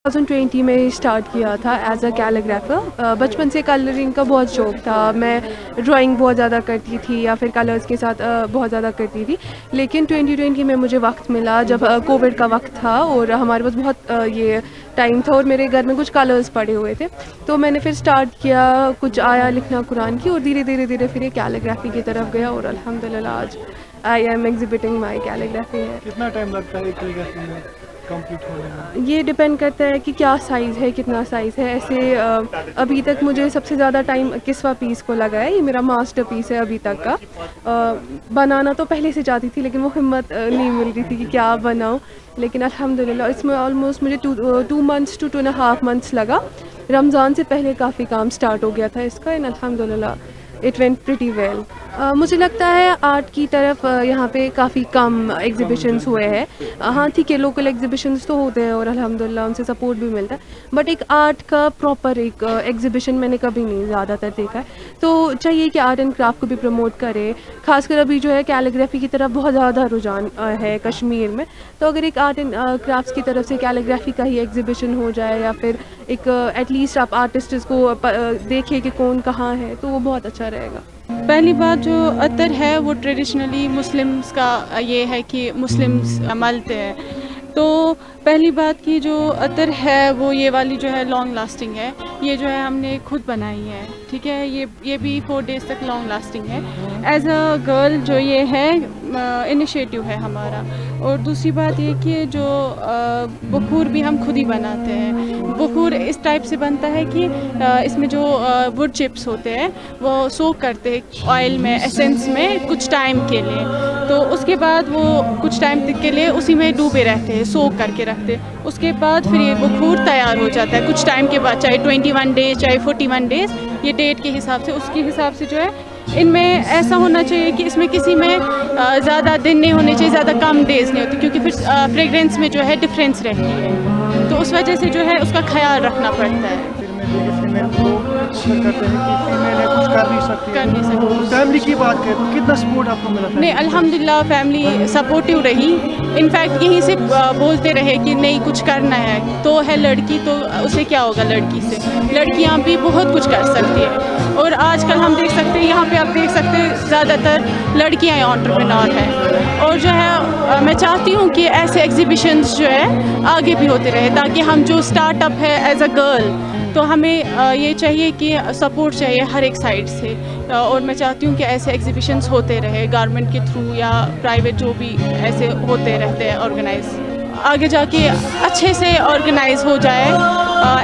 2020 में स्टार्ट किया था एज अ कैलीग्राफर। बचपन से कलरिंग का बहुत शौक़ था। मैं ड्राइंग बहुत ज़्यादा करती थी या फिर कलर्स के साथ बहुत ज़्यादा करती थी। लेकिन 2020 में मुझे वक्त मिला जब कोविड का वक्त था और हमारे पास बहुत ये टाइम था और मेरे घर में कुछ कलर्स पड़े हुए थे, तो मैंने फिर स्टार्ट किया कुछ आया लिखना कुरान की, और धीरे धीरे धीरे फिर ये कैलीग्राफी की तरफ गया और अल्हम्दुलिल्लाह आज I am exhibiting my calligraphy है। कितना टाइम लगता है कैलीग्राफी में कंप्लीट होने में? ये डिपेंड करता है कि क्या साइज़ है, कितना साइज़ है। ऐसे अभी तक मुझे सबसे ज़्यादा टाइम किस्वा पीस को लगा है। ये मेरा मास्टर पीस है अभी तक का। बनाना तो पहले से चाहती थी लेकिन वो हिम्मत नहीं मिल रही थी कि क्या बनाऊँ, लेकिन अल्हम्दुलिल्लाह इसमें ऑलमोस्ट मुझे 2 मंथ्स to 2.5 मंथ्स लगा। रमज़ान से पहले काफ़ी काम स्टार्ट हो गया था इसका, एंड अल्हम्दुलिल्लाह इट वेंट प्रिटी वेल। मुझे लगता है आर्ट की तरफ यहाँ पे काफ़ी कम एग्ज़िबिशंस हुए हैं। हाँ ठीक है, लोकल एग्ज़िबिशंस तो होते हैं और अल्हम्दुलिल्लाह उनसे सपोर्ट भी मिलता है, बट एक आर्ट का प्रॉपर एक एग्ज़िबिशन मैंने कभी नहीं ज़्यादातर देखा है। तो चाहिए कि आर्ट एंड क्राफ्ट को भी प्रमोट करें। ख़ासकर अभी जो है कैलीग्राफी की तरफ बहुत ज़्यादा रुझान है कश्मीर में, तो अगर एक आर्ट एंड क्राफ्ट्स की तरफ से कैलीग्राफी का ही एग्ज़िबिशन हो जाए या फिर एक एटलीस्ट आप आर्टिस्ट्स को देखिए कि कौन कहाँ है, तो वो बहुत अच्छा रहेगा। पहली बात, जो अतर है वो ट्रेडिशनली मुस्लिम्स का ये है कि मुस्लिम्स मलते हैं। तो पहली बात की जो अतर है वो ये वाली जो है लॉन्ग लास्टिंग है। ये जो है हमने खुद बनाई है, ठीक है। ये भी 4 डेज़ तक लॉन्ग लास्टिंग है। एज अ गर्ल जो ये है इनिशिएटिव है हमारा। और दूसरी बात ये कि जो बखूर भी हम खुद ही बनाते हैं। बखूर इस टाइप से बनता है कि इसमें जो वुड चिप्स होते हैं वो सोक करते हैं ऑयल में, एसेंस में कुछ टाइम के लिए। तो उसके बाद वो कुछ टाइम तक के लिए उसी में डूबे रहते हैं, सोक करके रखते हैं। उसके बाद फिर ये बखूर तैयार हो जाता है कुछ टाइम के बाद, चाहे 21 डेज़ चाहे 41 डेज़, ये डेट के हिसाब से, उसके हिसाब से जो है इनमें ऐसा होना चाहिए कि इसमें किसी में ज़्यादा दिन नहीं होने चाहिए, ज़्यादा कम डेज़ नहीं होती, क्योंकि फिर फ्रेगरेंस में जो है डिफरेंस रहती है। तो उस वजह से जो है उसका ख्याल रखना पड़ता है। फीमेल को प्रेफर करते हैं कि फीमेल है, कुछ कर नहीं सकती। फैमिली की बात करें तो कितना सपोर्ट आपको मिला? नहीं, अल्हम्दुलिल्लाह फैमिली सपोर्टिव रही। इनफैक्ट यहीं से बोलते रहे कि नहीं कुछ करना है, तो है लड़की तो उसे क्या होगा, लड़की से लड़कियां भी बहुत कुछ कर सकती है। और आजकल हम देख सकते हैं, यहाँ पे आप देख सकते हैं ज़्यादातर लड़कियां एंटरप्रेन्योर हैं। और जो है मैं चाहती हूँ कि ऐसे एग्जीबिशंस जो है आगे भी होते रहे, ताकि हम जो स्टार्टअप है एज अ गर्ल, तो हमें ये चाहिए कि सपोर्ट चाहिए हर एक साइड से। और मैं चाहती हूँ कि ऐसे एग्जीबिशंस होते रहे गवर्नमेंट के थ्रू या प्राइवेट, जो भी ऐसे होते रहते हैं ऑर्गेनाइज, आगे जाके अच्छे से ऑर्गेनाइज हो जाए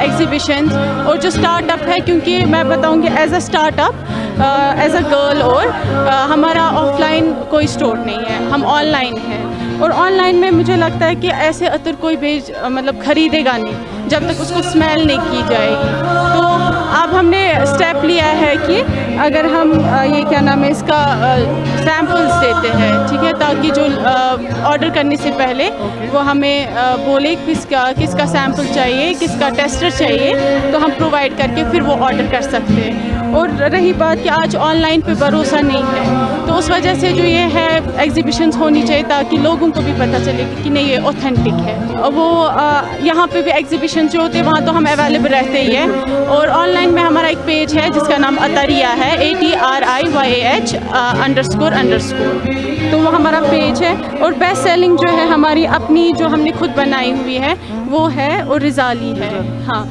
एग्जीबिशंस। और जो स्टार्टअप है, क्योंकि मैं बताऊँगी as a startup as a girl, और हमारा ऑफलाइन कोई स्टोर नहीं है, हम ऑनलाइन हैं। और ऑनलाइन में मुझे लगता है कि ऐसे अतर कोई मतलब ख़रीदेगा नहीं जब तक उसको स्मेल नहीं की जाएगी। तो अब हमने स्टेप लिया है कि अगर हम ये क्या नाम है इसका सैम्पल्स देते हैं, ठीक है, ताकि जो ऑर्डर करने से पहले वो हमें बोले किसका सैम्पल चाहिए, किसका टेस्टर चाहिए, तो हम प्रोवाइड करके फिर वो ऑर्डर कर सकते हैं। और रही बात कि आज ऑनलाइन पे भरोसा नहीं है, तो उस वजह से जो ये है एग्जीबिशंस होनी चाहिए ताकि लोगों को भी पता चले कि नहीं ये ऑथेंटिक है। और वो यहाँ पे भी एग्जीबिशन जो होते हैं वहाँ तो हम अवेलेबल रहते ही है। और ऑनलाइन में हमारा एक पेज है जिसका नाम अतरिया है, ATRIYAH __। तो वो हमारा पेज है। और बेस्ट सेलिंग जो है हमारी अपनी जो हमने खुद बनाई हुई है वो है और रिजाली है। हाँ,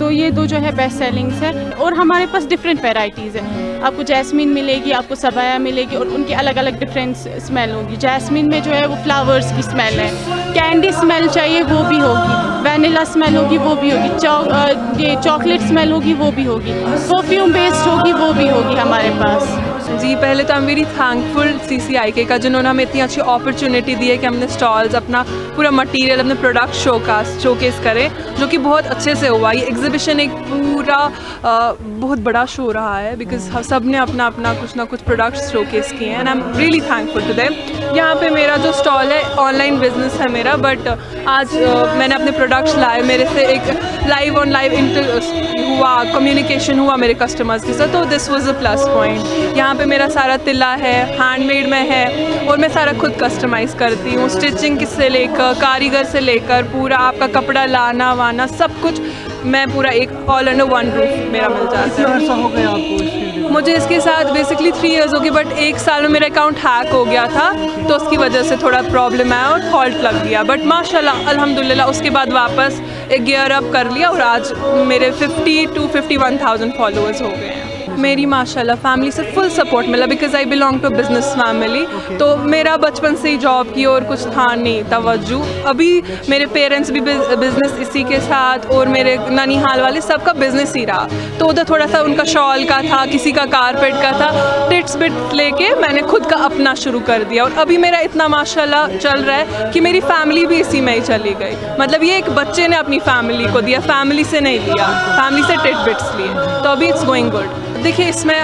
तो ये दो जो है बेस्ट सेलिंग्स है। और हमारे पास डिफरेंट वैरायटीज़ है, आपको जैस्मिन मिलेगी, आपको सबाया मिलेगी, और उनकी अलग अलग डिफरेंट स्मेल होगी। जैस्मिन में जो है वो फ्लावर्स की स्मेल है, कैंडी स्मेल चाहिए वो भी होगी, वैनिला स्मेल होगी वो भी होगी, ये चॉकलेट स्मेल होगी वो भी होगी, परफ्यूम बेस्ड होगी वो भी होगी हमारे पास। जी, पहले तो I am very thankful CCIK का, जिन्होंने हमें इतनी अच्छी अपॉर्चुनिटी दी है कि हमने स्टॉल्स, अपना पूरा मटेरियल, अपने प्रोडक्ट शोकेस करें, जो कि बहुत अच्छे से हुआ। ये एग्जीबिशन एक पूरा बहुत बड़ा शो रहा है, बिकॉज सब ने अपना अपना कुछ ना कुछ प्रोडक्ट्स शोकेस किए हैं, and I am really thankful to them. यहाँ पे मेरा जो स्टॉल है ऑनलाइन बिजनेस है मेरा, बट आज मैंने अपने प्रोडक्ट्स लाए, मेरे से एक लाइव हुआ, कम्युनिकेशन हुआ मेरे कस्टमर्स के साथ, तो this was a plus point. यहाँ पे मेरा सारा तिला है, हैंडमेड में है और मैं सारा खुद कस्टमाइज़ करती हूँ। स्टिचिंग से लेकर कारीगर से लेकर पूरा आपका कपड़ा लाना वाना सब कुछ मैं पूरा एक ऑल अंडर वन रूफ मेरा मिल जाता कितना है। अर्सा हो गया आपको इस फील्ड में? मुझे इसके साथ बेसिकली 3 इयर्स हो गए, बट 1 साल में मेरा अकाउंट हैक हो गया था तो उसकी वजह से थोड़ा प्रॉब्लम आया और फॉल्ट लग गया, बट माशाल्लाह अल्हम्दुलिल्लाह उसके बाद वापस एक गियर अप कर लिया और आज मेरे 50 to 51,000 फॉलोअर्स हो गए हैं। मेरी माशाल्लाह फैमिली से फुल सपोर्ट मिला because I belong to business family. तो मेरा बचपन से ही जॉब की और कुछ था नहीं तवज्जो। अभी मेरे पेरेंट्स भी बिज़नेस इसी के साथ और मेरे ननिहाल वाले सबका बिज़नेस ही रहा, तो उधर थोड़ा सा उनका शॉल का था, किसी का कारपेट का था, टिट्स बिट लेके मैंने खुद का अपना शुरू कर दिया और अभी मेरा इतना माशाल्लाह चल रहा है कि मेरी फैमिली भी इसी में ही चली गई। मतलब ये एक बच्चे ने अपनी फैमिली को दिया, फैमिली से नहीं लिया, फैमिली से टिट बिट्स लिए, तो अभी इट्स गोइंग गुड। देखिए इसमें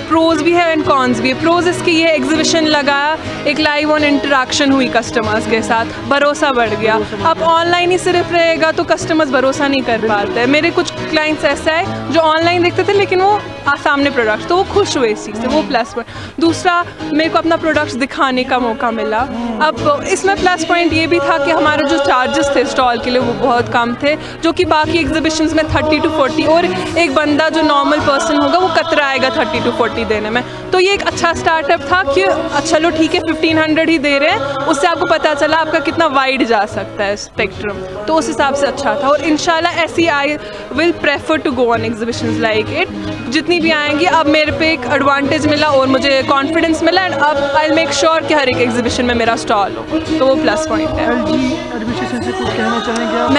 प्रोज भी है एंड कॉन्स भी है। प्रोज इसकी ये एग्जीबिशन लगाया, एक लाइव ऑन इंटरेक्शन हुई कस्टमर्स के साथ, भरोसा बढ़ गया। अब ऑनलाइन ही सिर्फ रहेगा तो कस्टमर्स भरोसा नहीं कर पाते। मेरे कुछ क्लाइंट्स ऐसा है जो ऑनलाइन देखते थे लेकिन वो सामने प्रोडक्ट्स, तो वो खुश हुए इस चीज़ से, वो प्लस पॉइंट। दूसरा मेरे को अपना प्रोडक्ट्स दिखाने का मौका मिला। अब इसमें प्लस पॉइंट ये भी था कि हमारे जो चार्जेस थे स्टॉल के लिए वो बहुत कम थे, जो कि बाकी एग्जीबिशंस में 30 to 40 और एक बंदा जो नॉर्मल पर्सन होगा वो कतराएगा 30 to 40 देने में। तो ये एक अच्छा स्टार्टअप था कि चलो ठीक है 1500 ही दे रहे हैं, उससे आपको पता चला आपका कितना वाइड जा सकता है स्पेक्ट्रम, तो उस हिसाब से अच्छा था। और इंशाल्लाह ऐसी I will prefer to go on exhibitions like it. जितनी भी आएंगी अब मेरे पे एक एडवांटेज मिला और मुझे कॉन्फिडेंस मिला एंड अब आई विल मेक श्योर कि हर एक एग्जीबिशन में मेरा स्टॉल हो, तो वो प्लस पॉइंट है। LG एडमिनिस्ट्रेशन से कुछ कहना चाहेंगे आप?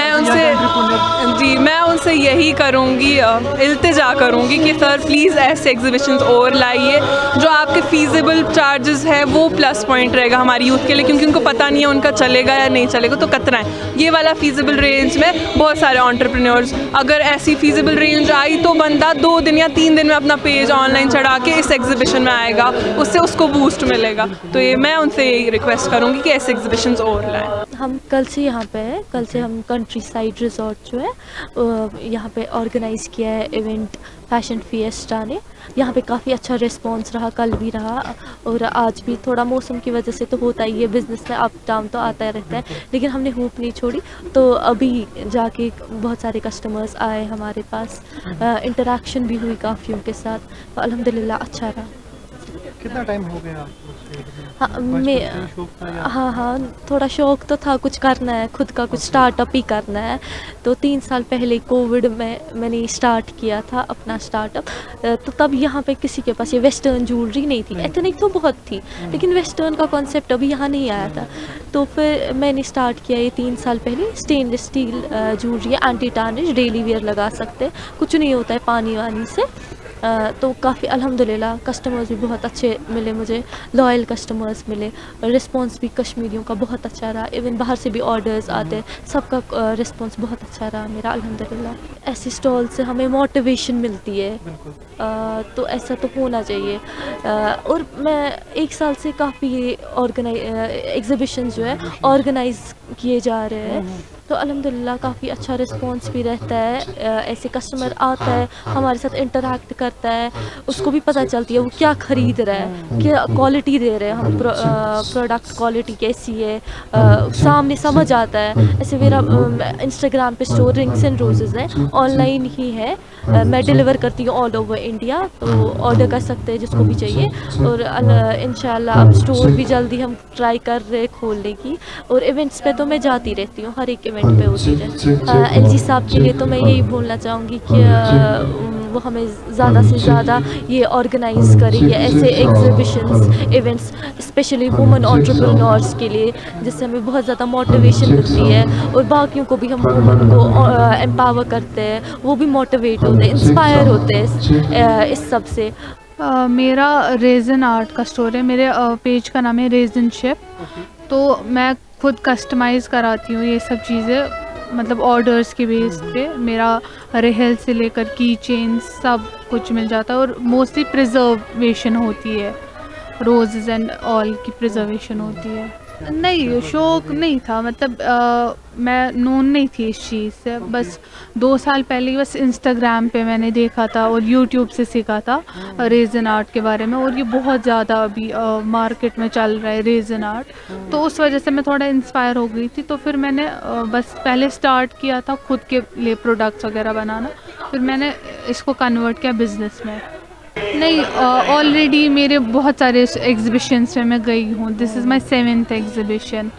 मैं उनसे यही करूँगी, इल्तिजा करूँगी कि सर प्लीज़ ऐसे एग्जीबिशंस और लाइए जो आपके फीजिबल चार्जेस है, वो प्लस पॉइंट रहेगा हमारी यूथ के लिए, क्योंकि उनको पता नहीं है उनका चलेगा या नहीं चलेगा, तो कतरा है। ये वाला फीजिबल रेंज में बहुत सारे एंटरप्रेन्योर्स, अगर ऐसी फीजिबल रेंज आई तो बंदा 2 दिन या 3 दिन में अपना पेज ऑनलाइन चढ़ा के इस एग्जीबिशन में आएगा, उससे उसको बूस्ट मिलेगा। तो ये मैं उनसे यही रिक्वेस्ट करूँगी कि ऐसे एग्जीबिशंस और लाएँ। हम कल से यहाँ पे हैं, कल से हम कंट्री साइड रिजॉर्ट जो है यहाँ पे ऑर्गेनाइज़ किया है इवेंट फैशन फिएस्टा ने। यहाँ पे काफ़ी अच्छा रिस्पांस रहा, कल भी रहा और आज भी। थोड़ा मौसम की वजह से तो होता ही है, बिज़नेस में अप डाउन तो आता रहता है, लेकिन हमने होप नहीं छोड़ी। तो अभी जाके बहुत सारे कस्टमर्स आए हमारे पास, इंटरेक्शन भी हुई काफ़ी उनके साथ, तो अल्हम्दुलिल्लाह अच्छा रहा। कितना टाइम हो गया आपको? हाँ, थोड़ा शौक़ तो था, कुछ करना है, खुद का कुछ स्टार्टअप ही करना है। तो 3 साल पहले कोविड में मैंने स्टार्ट किया था अपना स्टार्टअप। तो तब यहाँ पे किसी के पास ये वेस्टर्न ज्वेलरी नहीं थी, एथनिक तो बहुत थी लेकिन वेस्टर्न का कॉन्सेप्ट अभी यहाँ नहीं आया था। तो फिर मैंने स्टार्ट किया ये 3 साल पहले। स्टेनलेस स्टील ज्वेलरी है, एंटी टार्निश, डेली वेयर लगा सकते हैं, कुछ नहीं होता है पानी वानी से। तो काफ़ी अल्हम्दुलिल्लाह कस्टमर्स भी बहुत अच्छे मिले मुझे, लॉयल कस्टमर्स मिले, रिस्पांस भी कश्मीरियों का बहुत अच्छा रहा। इवन बाहर से भी ऑर्डर्स आते हैं, सबका रिस्पांस बहुत अच्छा रहा मेरा अल्हम्दुलिल्लाह। ऐसे स्टॉल से हमें मोटिवेशन मिलती है, तो ऐसा तो होना चाहिए। और मैं 1 साल से काफ़ी एग्जीबिशन जो है ऑर्गेनाइज़ किए जा रहे हैं, तो अल्हम्दुलिल्लाह काफ़ी अच्छा रिस्पांस भी रहता है। ऐसे कस्टमर आता है हमारे साथ इंटरेक्ट करता है, उसको भी पता चलती है वो क्या ख़रीद रहा है, क्या क्वालिटी दे रहे हैं हम, प्रोडक्ट क्वालिटी कैसी है, सामने समझ आता है। ऐसे मेरा इंस्टाग्राम पे स्टोर रिंग्स एंड रोजेज़ है, ऑनलाइन ही है, मैं डिलीवर करती हूँ ऑल ओवर इंडिया, तो ऑर्डर कर सकते हैं जिसको भी चाहिए। और इंशाल्लाह अब स्टोर भी जल्दी हम ट्राई कर रहे खोलने की, और इवेंट्स पे तो मैं जाती रहती हूँ, हर एक इवेंट पे होती है। LG साहब के लिए तो मैं यही बोलना चाहूँगी कि वो हमें ज़्यादा से ज़्यादा ये ऑर्गेनाइज़ करेंगे ऐसे exhibitions, events, specially women entrepreneurs के लिए, जिससे हमें बहुत ज़्यादा मोटिवेशन मिलती है और बाकियों को भी हम वुमेन को एम्पावर करते हैं, वो भी मोटिवेट होते हैं, इंस्पायर होते हैं इस सब से। मेरा रेज़न आर्ट का स्टोर है, मेरे पेज का नाम है रेज़न शेप। तो मैं खुद कस्टमाइज़ कराती हूँ ये सब चीज़ें, मतलब ऑर्डर्स के बेस पे। मेरा रेहल से लेकर की चेन सब कुछ मिल जाता है, और मोस्टली प्रिजर्वेशन होती है, रोज़ एंड ऑल की प्रिजर्वेशन होती है। नहीं, शौक़ नहीं था, मतलब मैं नोन नहीं थी इस चीज़ से। बस 2 साल पहले ही बस इंस्टाग्राम पे मैंने देखा था और यूट्यूब से सीखा था रेज़न आर्ट के बारे में, और ये बहुत ज़्यादा अभी मार्केट में चल रहा है रेज़न आर्ट। तो उस वजह से मैं थोड़ा इंस्पायर हो गई थी, तो फिर मैंने बस पहले स्टार्ट किया था खुद के लिए प्रोडक्ट्स वगैरह बनाना, फिर मैंने इसको कन्वर्ट किया बिज़नेस में। नहीं, ऑलरेडी मेरे बहुत सारे एग्ज़िबिशन्स में मैं गई हूँ। This is my 7th exhibition.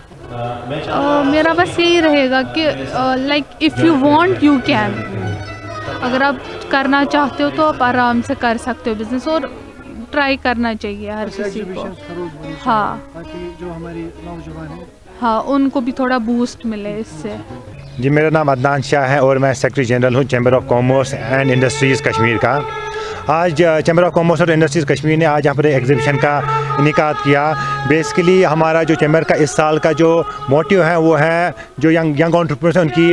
मेरा बस यही रहेगा कि like if you want you can. अगर आप करना चाहते हो तो आप आराम से कर सकते हो बिज़नेस, और ट्राई करना चाहिए हर ऐसे किसी को। एग्जीबिशंस का रोज़ होनी चाहिए, हाँ ताकि जो हमारी नौजवान है हाँ, उनको भी थोड़ा बूस्ट मिले इससे। जी, मेरा नाम अदनान शाह है और मैं सेक्रेटरी जनरल हूँ chamber of commerce and industries Kashmir का। आज चैम्बर ऑफ कॉमर्स और इंडस्ट्रीज़ कश्मीर ने आज यहाँ पर एग्जीबिशन का इनेकाद किया। बेसिकली हमारा जो चैम्बर का इस साल का जो मोटिव है वो है जो यंग एंटरप्रेन्योर्स हैं उनकी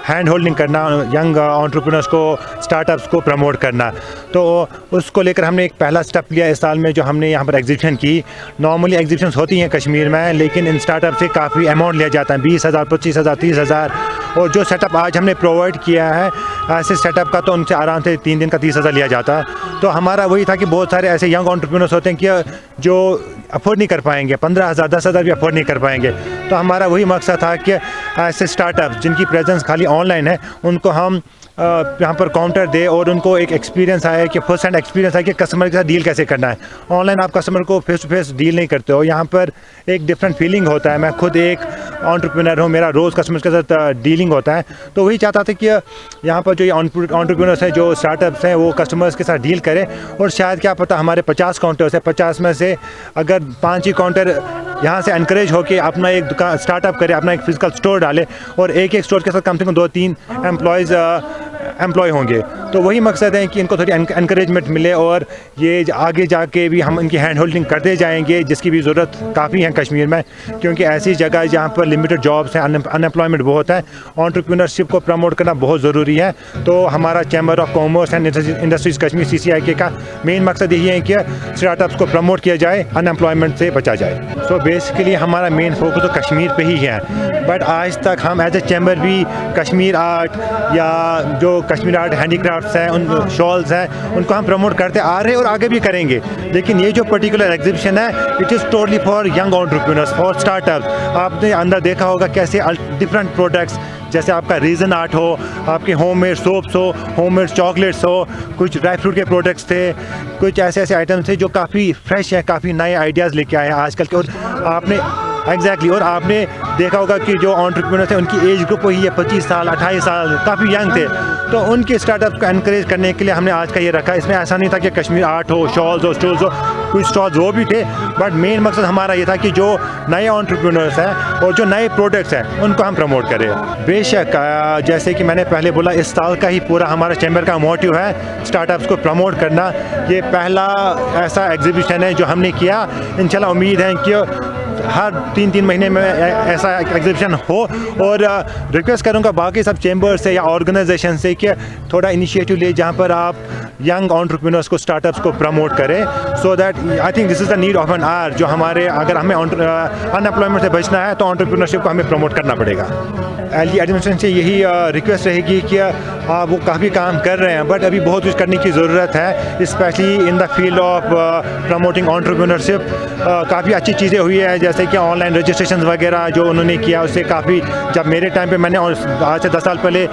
हैंड होल्डिंग करना, यंग एंटरप्रेन्योर्स को, स्टार्टअप्स को प्रमोट करना। तो उसको लेकर हमने एक पहला स्टेप लिया इस साल में, जो हमने यहाँ पर एग्जीबिशन की। नॉर्मली एग्जीबिशंस होती हैं कश्मीर में, लेकिन इन स्टार्टअप से काफ़ी अमाउंट लिया जाता है, 20,000, 25,000, 30,000। और जो सेटअप आज हमने प्रोवाइड किया है, ऐसे सेटअप का तो उनसे आराम से 3 दिन का 30,000 लिया जाता। तो हमारा वही था कि बहुत सारे ऐसे यंग एंटरप्रेन्योर्स होते हैं कि जो अफोर्ड नहीं कर पाएंगे, 15,000, 10,000 भी अफोर्ड नहीं कर पाएंगे। तो हमारा वही मकसद था कि ऐसे स्टार्टअप जिनकी प्रेजेंस खाली ऑनलाइन है, उनको हम यहाँ पर काउंटर दे और उनको एक एक्सपीरियंस आए कि फर्स्ट हैंड एक्सपीरियंस आए कि कस्टमर के साथ डील कैसे करना है। ऑनलाइन आप कस्टमर को फेस टू फेस डील नहीं करते हो, यहाँ पर एक डिफरेंट फीलिंग होता है। मैं खुद एक एंटरप्रेन्योर हूँ, मेरा रोज़ कस्टमर के साथ डीलिंग होता है। तो वही चाहता था कि यहाँ पर जो ये एंटरप्रेन्योर्स हैं, जो स्टार्टअप्स हैं, वो कस्टमर्स के साथ डील करें। और शायद क्या पता हमारे 50 काउंटर्स हैं, 50 में से अगर 5 ही काउंटर यहाँ से एनकरेज हो कि अपना एक दुकान स्टार्टअप करे, अपना एक फिजिकल स्टोर डाले, और एक स्टोर के साथ कम से कम 2-3 एम्प्लॉय होंगे। तो वही मकसद है कि इनको थोड़ी एनकरेजमेंट मिले और ये आगे जाके भी हम इनकी हैंड होल्डिंग करते जाएंगे, जिसकी भी ज़रूरत काफ़ी है कश्मीर में, क्योंकि ऐसी जगह जहाँ पर लिमिटेड जॉब्स हैं, अनएम्प्लॉयमेंट बहुत है। एंटरप्रेन्योरशिप को प्रमोट करना बहुत ज़रूरी है। तो हमारा chamber of commerce and industries Kashmir CCIK का मेन मकसद यही है कि स्टार्टअप्स को प्रमोट किया जाए, अनएम्प्लॉयमेंट से बचा जाए। सो बेसिकली हमारा मेन फोकस तो कश्मीर पे ही है, बट आज तक हम एज ए चैम्बर भी कश्मीर आर्ट या जो कश्मीर आर्ट हैंडीक्राफ्ट्स हैं, उन शॉल्स हैं, उनको हम प्रमोट करते आ रहे हैं और आगे भी करेंगे। लेकिन ये जो पर्टिकुलर एग्जीबिशन है, it is totally for young entrepreneurs, for startups. आपने अंदर देखा होगा कैसे डिफरेंट प्रोडक्ट्स, जैसे आपका रीज़न आर्ट हो, आपके होममेड सोप्स हो, होममेड चॉकलेट्स हो, कुछ ड्राई फ्रूट के प्रोडक्ट्स थे, कुछ ऐसे आइटम्स थे जो काफ़ी फ्रेश हैं, काफ़ी नए आइडियाज़ लेके आए हैं आजकल के। और आपने और आपने देखा होगा कि जो एंटरप्रेन्योर्स हैं उनकी एज ग्रुप वही है 25 साल, 28 साल, काफ़ी यंग थे। तो उनके स्टार्टअप को एनकरेज करने के लिए हमने आज का ये रखा। इसमें ऐसा नहीं था कि कश्मीर आर्ट हो, शॉल्स हो, स्टोल्स हो, कुछ स्टॉल्स वो भी थे, बट मेन मकसद हमारा ये था कि जो नए एंटरप्रेन्योर्स हैं और जो नए प्रोडक्ट्स हैं उनको हम प्रमोट करें। बेशक जैसे कि मैंने पहले बोला, इस साल का ही पूरा हमारा चैम्बर का मोटिव है स्टार्टअप्स को प्रमोट करना। ये पहला ऐसा एग्जीबिशन है जो हमने किया। इंशाल्लाह उम्मीद है कि हर 3-3 महीने में ऐसा एग्जीबिशन हो। और रिक्वेस्ट करूंगा बाकी सब चैम्बर से या ऑर्गेनाइजेशन से कि थोड़ा इनिशिएटिव ले जहां पर आप यंग एंटरप्रेन्योर्स को, स्टार्टअप्स को प्रमोट करें, so that I think this is the need of an hour. जो हमारे, अगर हमें अनएम्प्लॉयमेंट से बचना है तो एंटरप्रेन्योरशिप को हमें प्रमोट करना पड़ेगा। एडमिनिस्ट्रेशन से यही रिक्वेस्ट रहेगी कि वो काफ़ी काम कर रहे हैं, बट अभी बहुत कुछ करने की ज़रूरत है, specially in the field of promoting entrepreneurship. काफ़ी अच्छी चीज़ें हुई है, जैसे कि ऑनलाइन रजिस्ट्रेशन वगैरह जो उन्होंने किया, उससे काफ़ी, जब मेरे टाइम पे मैंने आज से 10 साल पहले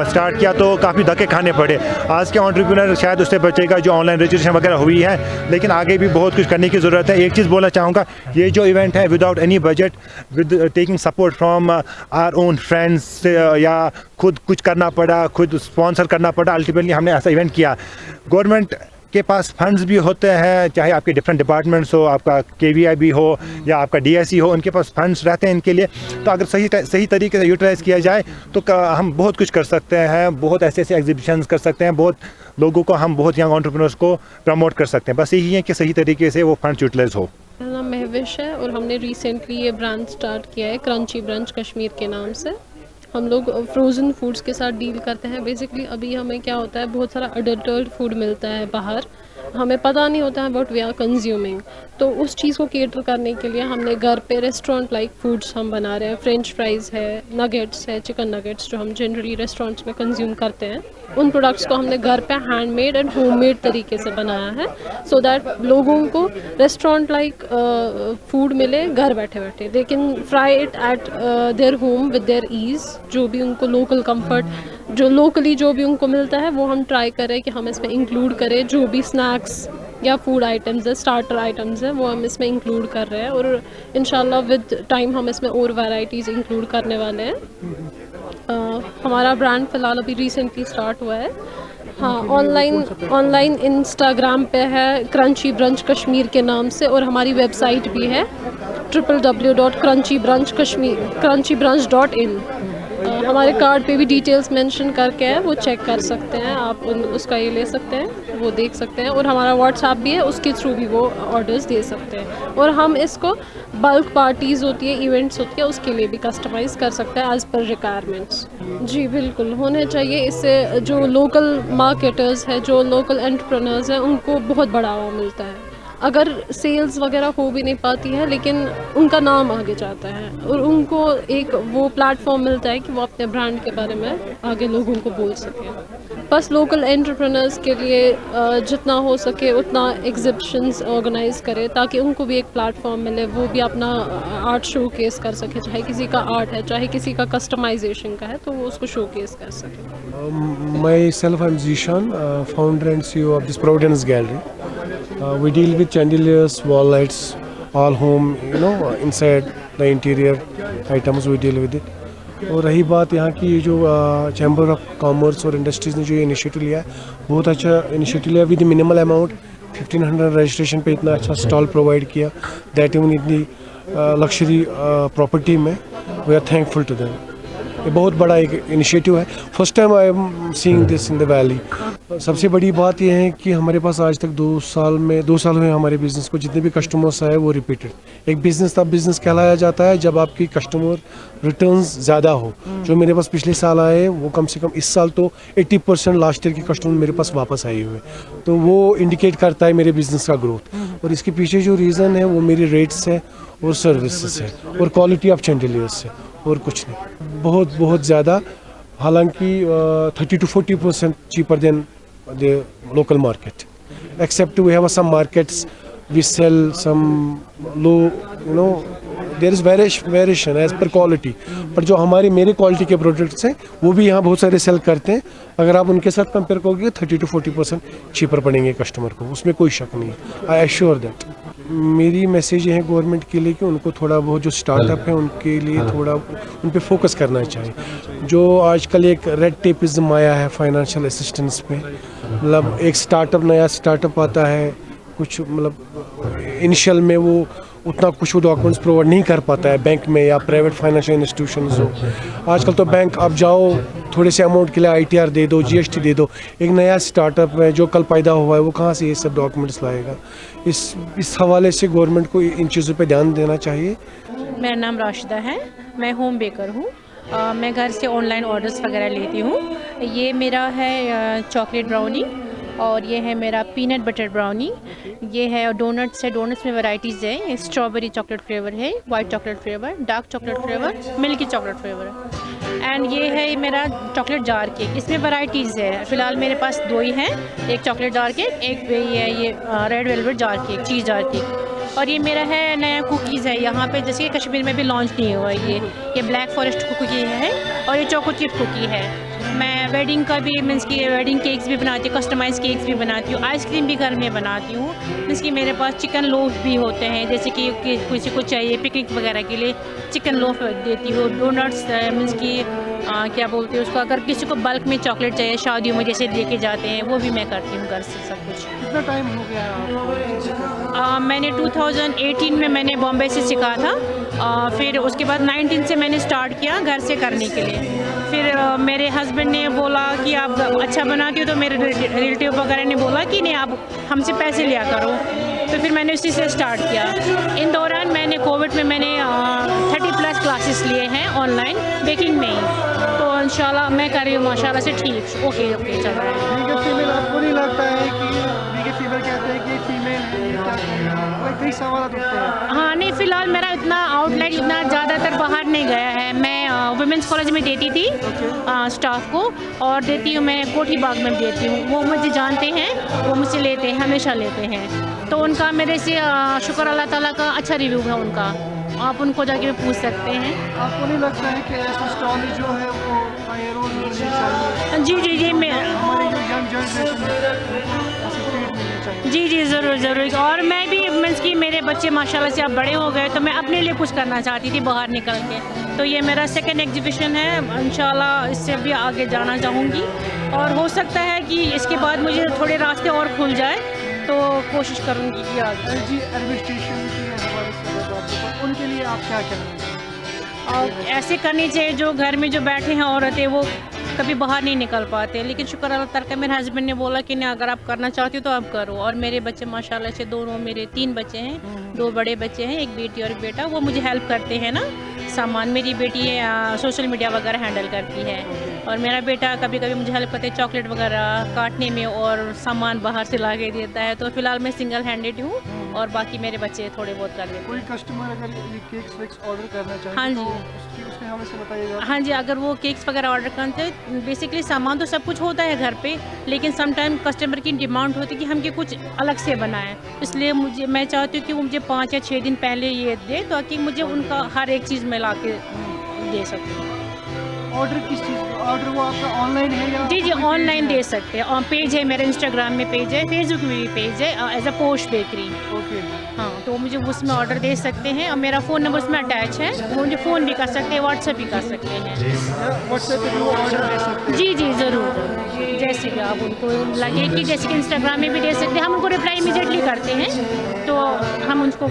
स्टार्ट किया तो काफ़ी धक्के खाने पड़े। आज के एंटरप्रेन्योर शायद उससे बचेगा जो ऑनलाइन रजिस्ट्रेशन वगैरह हुई है, लेकिन आगे भी बहुत कुछ करने की ज़रूरत है। एक चीज़ बोलना चाहूँगा, ये जो इवेंट है without any budget, with taking support from our own friends, या खुद कुछ करना पड़ा, खुद स्पॉन्सर करना पड़ा, अल्टीमेटली हमने ऐसा इवेंट किया। गवर्नमेंट के पास फंड्स भी होते हैं, चाहे आपके डिफरेंट डिपार्टमेंट्स हो, आपका KVIB हो या आपका DSE हो, उनके पास फंड्स रहते हैं इनके लिए। तो अगर सही तरीके से यूटिलाइज़ किया जाए तो हम बहुत कुछ कर सकते हैं, बहुत ऐसे एग्जीबिशंस कर सकते हैं, बहुत लोगों को, हम बहुत यंग एंटरप्रेन्योर्स को प्रमोट कर सकते हैं। बस यही है कि सही तरीके से वो फंड्स यूटिलाइज हो। मेरा नाम महविश है और हमने रिसेंटली ये ब्रांच स्टार्ट किया है क्रंची ब्रंच कश्मीर के नाम से। हम लोग फ्रोज़न फूड्स के साथ डील करते हैं। बेसिकली अभी हमें क्या होता है, बहुत सारा अडल्टर्ड फूड मिलता है बाहर, हमें पता नहीं होता है व्हाट वी आर कंज्यूमिंग। तो उस चीज़ को केटर करने के लिए हमने घर पे रेस्टोरेंट लाइक फूड्स हम बना रहे हैं। फ्रेंच फ्राइज़ है, नगेट्स है, चिकन नगेट्स जो हम जनरली रेस्टोरेंट्स में कंज्यूम करते हैं, उन प्रोडक्ट्स को हमने घर पे हैंडमेड एंड होममेड तरीके से बनाया है, सो दैट लोगों को रेस्टोरेंट लाइक फूड मिले घर बैठे बैठे। They can fry it at their home with their ease. जो भी उनको लोकल कंफर्ट, जो लोकली जो भी उनको मिलता है वो हम ट्राई करें कि हम इसमें इंक्लूड करें। जो भी स्नैक्स या फूड आइटम्स है, स्टार्टर आइटम्स है, वो हम इसमें इंक्लूड कर रहे हैं और इंशाल्लाह विद टाइम हम इसमें और वैराइटीज़ इंक्लूड करने वाले हैं। हमारा ब्रांड फ़िलहाल अभी रिसेंटली स्टार्ट हुआ है। हाँ, ऑनलाइन इंस्टाग्राम पे है क्रंची ब्रंच कश्मीर के नाम से, और हमारी वेबसाइट भी है www.crunchybrunch.in। हमारे कार्ड पे भी डिटेल्स मेंशन करके है, वो चेक कर सकते हैं आप, उसका ये ले सकते हैं, वो देख सकते हैं। और हमारा व्हाट्सएप भी है, उसके थ्रू भी वो ऑर्डर्स दे सकते हैं। और हम इसको बल्क पार्टीज़ होती है, इवेंट्स होती है, उसके लिए भी कस्टमाइज़ कर सकते हैं एज़ पर रिक्वायरमेंट्स। जी बिल्कुल होने चाहिए। इससे जो लोकल मार्केटर्स है, जो लोकल एंटरप्रेन्योर्स हैं, उनको बहुत बढ़ावा मिलता है। अगर सेल्स वगैरह हो भी नहीं पाती है, लेकिन उनका नाम आगे जाता है और उनको एक वो प्लेटफॉर्म मिलता है कि वो अपने ब्रांड के बारे में आगे लोगों को बोल सकें। बस लोकल एंटरप्रेन्योर्स के लिए जितना हो सके उतना एग्जिबिशंस ऑर्गेनाइज करें, ताकि उनको भी एक प्लेटफॉर्म मिले, वो भी अपना आर्ट शो केस कर सके। चाहे किसी का आर्ट है, चाहे किसी का कस्टमाइजेशन का है, तो वो उसको शो केस कर सके। Myself, I'm Zishan, founder and CEO of this Providence Gallery. We deal with chandeliers, wall lights, all home, inside the interior items we deal with it. और रही बात यहाँ की, जो चैम्बर ऑफ कॉमर्स और industries ने जो ये इनिशिएटिव लिया है, बहुत अच्छा इनिशिएटिव लिया। विद मिनिमल अमाउंट 1500 रजिस्ट्रेशन पे इतना अच्छा स्टॉल प्रोवाइड किया, दैट इवन इतनी लग्जरी प्रॉपर्टी में। We are thankful to them. ये बहुत बड़ा एक इनिशिएटिव है। First time I am seeing this in the valley. सबसे बड़ी बात यह है कि हमारे पास आज तक 2 साल हुए हमारे बिज़नेस को, जितने भी कस्टमर्स आए वो रिपीटेड। एक बिज़नेस तब बिज़नेस कहलाया जाता है जब आपकी कस्टमर रिटर्न्स ज़्यादा हो। जो मेरे पास पिछले साल आए वो कम से कम इस साल तो 80% लास्ट ईयर के कस्टमर मेरे पास वापस आए हुए, तो वो इंडिकेट करता है मेरे बिज़नेस का ग्रोथ। और इसके पीछे जो रीज़न है वो मेरी रेट्स है और सर्विसेज है और क्वालिटी ऑफ चैंडिलियर्स है, और कुछ नहीं। बहुत ज़्यादा, हालांकि 30 to 40% cheaper than the local market, except we have some markets we sell some low, there is variation as per quality, पर जो मेरे क्वालिटी के प्रोडक्ट्स हैं वो भी यहाँ बहुत सारे सेल करते हैं। अगर आप उनके साथ कंपेयर करोगे 30 to 40% चीपर पड़ेंगे कस्टमर को, उसमें कोई शक नहीं है। I assure that. मेरी मैसेज है गवर्नमेंट के लिए कि उनको थोड़ा बहुत जो स्टार्टअप है उनके लिए थोड़ा उन पे फोकस करना चाहिए। जो आजकल एक रेड टेपिज्म आया है फाइनेंशियल असिस्टेंस पे, मतलब एक नया स्टार्टअप आता है, कुछ इनिशियल में वो उतना कुछ वो डॉक्यूमेंट्स प्रोवाइड नहीं कर पाता है बैंक में या प्राइवेट फाइनेंशियल इंस्टीट्यूशंस हो। आजकल तो बैंक आप जाओ, थोड़े से अमाउंट के लिए ITR दे दो, GST दे दो। एक नया स्टार्टअप है जो कल पैदा हुआ है, वो कहाँ से ये सब डॉक्यूमेंट्स लाएगा? इस हवाले से गवर्नमेंट को इन चीज़ों पे ध्यान देना चाहिए। मेरा नाम राशिदा है, मैं होम बेकर हूँ। मैं घर से ऑनलाइन ऑर्डर्स वगैरह लेती हूँ। ये मेरा है चॉकलेट ब्राउनी, और ये है मेरा पीनट बटर ब्राउनी। ये है डोनट्स है, डोनट्स में वैराइटीज़ है। ये स्ट्रॉबेरी चॉकलेट फ्लेवर है, white chocolate flavour, dark chocolate flavour, milky chocolate flavour. And ये है मेरा चॉकलेट जार केक, इसमें वैराइटीज़ है। फ़िलहाल मेरे पास 2 ही हैं, एक चॉकलेट जार केक, एक ये रेड वेलवेट जार केक, चीज़ जार केक। और ये मेरा है नया कुकीज़ है, यहाँ पे जैसे कि कश्मीर में भी लॉन्च नहीं हुआ है। ये ब्लैक फॉरेस्ट कुकी है और ये चोको चिप कुकी है। मैं वेडिंग का भी मीन्स की वेडिंग केक्स भी बनाती हूँ, कस्टमाइज़ केक्स भी बनाती हूँ, आइसक्रीम भी घर में बनाती हूँ। मीन्स कि मेरे पास चिकन लोफ भी होते हैं, जैसे कि किसी को चाहिए पिकनिक वगैरह के लिए चिकन लोफ देती हूँ। डोनट्स मीन्स कि क्या बोलते हैं उसको, अगर किसी को बल्क में चॉकलेट चाहिए शादियों में जैसे लेके जाते हैं, वो भी मैं करती हूँ घर से सब कुछ। कितना टाइम हो गया आपको? मैंने 2018 में मैंने बॉम्बे से सीखा था, फिर उसके बाद 19 से मैंने स्टार्ट किया घर से करने के लिए। फिर मेरे हस्बैंड ने बोला कि आप अच्छा बनाती हो, तो मेरे रिलेटिव वगैरह ने बोला कि नहीं आप हमसे पैसे लिया करो, तो फिर मैंने उसी से स्टार्ट किया। इन दौरान मैंने कोविड में मैंने 30+ क्लासेस लिए हैं ऑनलाइन बेकिंग में ही, तो इंशाल्लाह मैं कर रही हूँ माशाल्लाह से ठीक। ओके चल रहा है। वीगन फीमेल आपको नहीं लगता है कि वीगन फीमेल कहते हैं कि फीमेल है, ये क्या करें, कई सवाल उठते हैं। हाँ नहीं, फ़िलहाल मेरा इतना आउटलेट इतना ज़्यादातर बाहर नहीं गया है। मैं वुमेंस कॉलेज में देती थी स्टाफ को, और देती हूँ मैं कोठी बाग में देती हूँ। वो मुझे जानते हैं, वो मुझसे लेते हैं, हमेशा लेते हैं। तो उनका मेरे से शुक्र अल्लाह ताला का अच्छा रिव्यू है उनका। आप उनको जाके पूछ सकते हैं। आपको नहीं लगता है कि ऐसा स्टॉल जो है वो रोज होनी चाहिए? जी जी जी, मैं हमारी जो यंग जनरेशन है ऐसे ट्रीट मिलनी चाहिए। जी जी, ज़रूर ज़रूर। और मैं भी मीन्स कि मेरे बच्चे माशाल्लाह से अब बड़े हो गए, तो मैं अपने लिए कुछ करना चाहती थी बाहर निकल के। तो ये मेरा सेकंड एग्जीबिशन है, इंशाल्लाह इससे भी आगे जाना चाहूँगी। और हो सकता है कि इसके बाद मुझे थोड़े रास्ते और खुल जाए, तो कोशिश करूँगी कि आगे। जी, एडमिनिस्ट्रेशन के हवाले से अगर बात करें, तो उनके लिए आप क्या कहना चाहेंगे? और ऐसे करनी चाहिए, जो घर में जो बैठे हैं औरतें, वो कभी बाहर नहीं निकल पाते। लेकिन शुक्र अल्लाह ताला का, मेरे हस्बैंड ने बोला कि नहीं, अगर आप करना चाहती हो तो आप करो। और मेरे बच्चे माशाल्लाह से दोनों, मेरे 3 बच्चे हैं, 2 बड़े बच्चे हैं, एक बेटी और एक बेटा। वो मुझे हेल्प करते हैं ना सामान। मेरी बेटी सोशल मीडिया वगैरह हैंडल करती है, और मेरा बेटा कभी कभी मुझे हेल्प करते हैं चॉकलेट वगैरह काटने में, और सामान बाहर से ला के देता है। तो फ़िलहाल मैं सिंगल हैंडेड हूँ, और बाकी मेरे बच्चे थोड़े बहुत कर देते हैं। कोई कस्टमर अगर ये केक्स वेक्स ऑर्डर करना चाहे, हाँ तो जी। उसके हवाले से बताइएगा। हाँ जी, अगर वो केक्स वगैरह ऑर्डर करते हैं, बेसिकली सामान तो सब कुछ होता है घर पे, लेकिन समटाइम कस्टमर की डिमांड होती है कि हम के कुछ अलग से बनाएं। इसलिए मैं चाहती हूँ कि वो मुझे 5 या 6 दिन पहले ये दे, ताकि मुझे उनका हर एक चीज़ में ला के दे सकूँ। ऑर्डर किस चीज़ का? ऑर्डर वो आपका ऑनलाइन है या? जी जी, ऑनलाइन दे सकते हैं। और पेज है मेरा, इंस्टाग्राम में पेज है, फेसबुक में भी पेज है, as a post bakery. Okay. हाँ, तो मुझे उसमें ऑर्डर दे सकते हैं, और मेरा फ़ोन नंबर उसमें अटैच है। वो मुझे फ़ोन भी कर सकते हैं, व्हाट्सएप भी कर सकते हैं। व्हाट्सएप पे भी वो ऑर्डर दे सकते हैं? जी जी, ज़रूर। जैसे भी आप उनको लगे कि, जैसे कि इंस्टाग्राम में भी दे सकते हैं, हम उनको रिप्लाई इमीडिएटली करते हैं, तो हम उनको